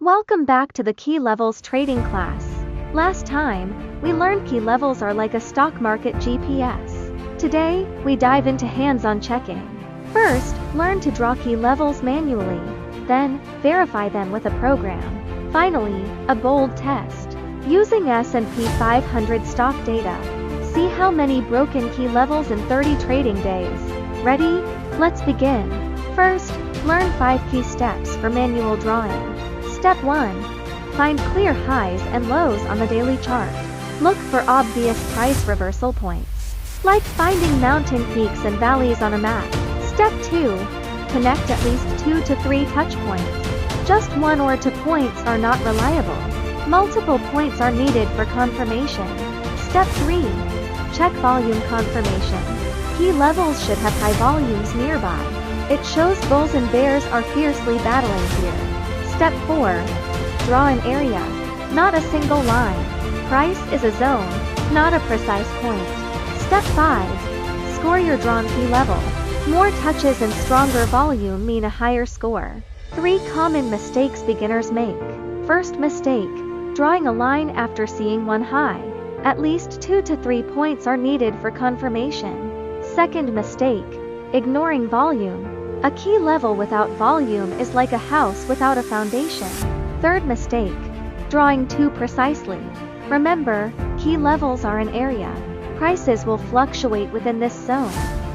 Welcome back to the Key Levels trading class. Last time, we learned key levels are like a stock market GPS. Today, we dive into hands-on checking. First, learn to draw key levels manually. Then, verify them with a program. Finally, a bold test. Using S&P 500 stock data. See how many broken key levels in 30 trading days. Ready? Let's begin. First, learn 5 key steps for manual drawing. Step 1. Find clear highs and lows on the daily chart. Look for obvious price reversal points, like finding mountain peaks and valleys on a map. Step 2. Connect at least 2 to 3 touch points. Just 1 or 2 points are not reliable. Multiple points are needed for confirmation. Step 3. Check volume confirmation. Key levels should have high volumes nearby. It shows bulls and bears are fiercely battling here. Step 4. Draw an area, not a single line. Price is a zone, not a precise point. Step 5. Score your drawn key level. More touches and stronger volume mean a higher score. 3 common mistakes beginners make. First mistake. Drawing a line after seeing one high. At least 2 to 3 points are needed for confirmation. Second mistake. Ignoring volume. A key level without volume is like a house without a foundation. Third mistake. Drawing too precisely. Remember, key levels are an area. Prices will fluctuate within this zone.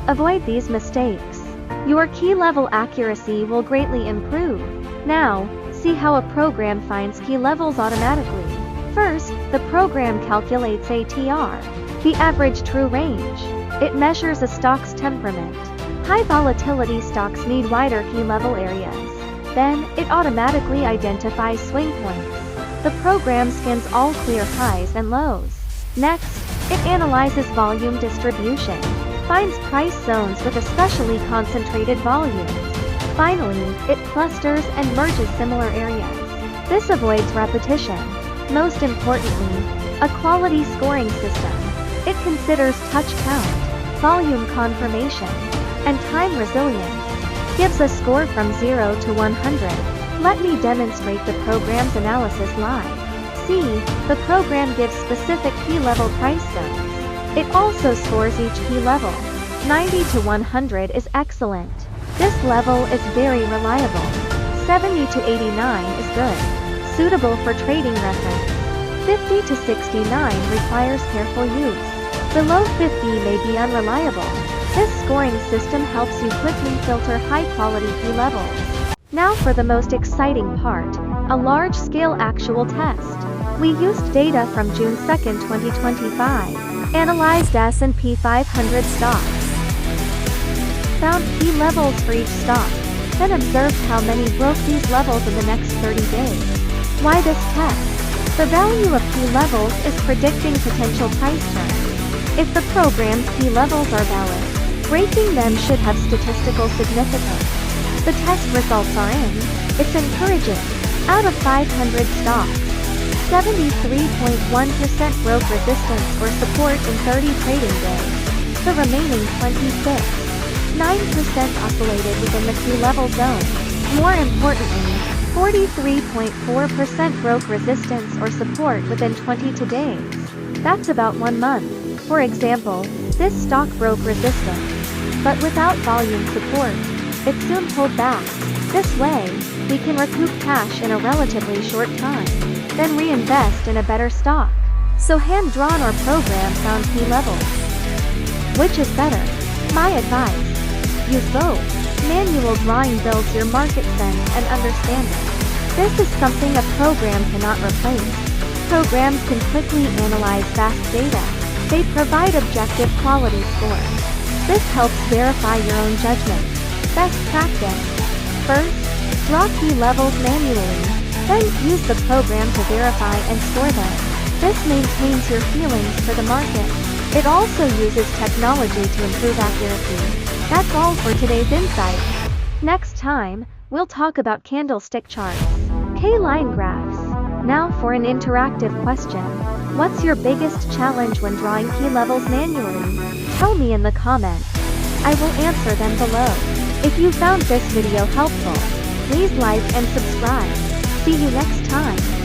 Avoid these mistakes. Your key level accuracy will greatly improve. Now, see how a program finds key levels automatically. First, the program calculates ATR, the average true range. It measures a stock's temperament. High volatility stocks need wider key level areas. Then, it automatically identifies swing points. The program scans all clear highs and lows. Next, it analyzes volume distribution, finds price zones with especially concentrated volumes. Finally, it clusters and merges similar areas. This avoids repetition. Most importantly, a quality scoring system. It considers touch count, volume confirmation, and time resilience. Gives a score from 0 to 100. Let me demonstrate the program's analysis live. See, the program gives specific key level price zones. It also scores each key level. 90 to 100 is excellent. This level is very reliable. 70 to 89 is good. Suitable for trading reference. 50 to 69 requires careful use. Below 50 may be unreliable. This scoring system helps you quickly filter high-quality key levels. Now for the most exciting part, a large-scale actual test. We used data from June 2, 2025, analyzed S&P 500 stocks, found key levels for each stock, then observed how many broke these levels in the next 30 days. Why this test? The value of key levels is predicting potential price turns. If the program's key levels are valid, breaking them should have statistical significance. The test results are in. It's encouraging. Out of 500 stocks, 73.1% broke resistance or support in 30 trading days. The remaining 26, 9% oscillated within the key level zone. More importantly, 43.4% broke resistance or support within 22 days. That's about 1 month. For example, this stock broke resistance, but without volume support, it soon pulled back. This way, we can recoup cash in a relatively short time, then reinvest in a better stock. So hand-drawn or program-found key levels. Which is better? My advice: use both. Manual drawing builds your market sense and understanding. This is something a program cannot replace. Programs can quickly analyze vast data. They provide objective quality scores. This helps verify your own judgment. Best practice. First, draw key levels manually. Then use the program to verify and score them. This maintains your feelings for the market. It also uses technology to improve accuracy. That's all for today's insight. Next time, we'll talk about candlestick charts, K-line graphs. Now for an interactive question. What's your biggest challenge when drawing key levels manually? Tell me in the comments. I will answer them below. If you found this video helpful, please like and subscribe. See you next time.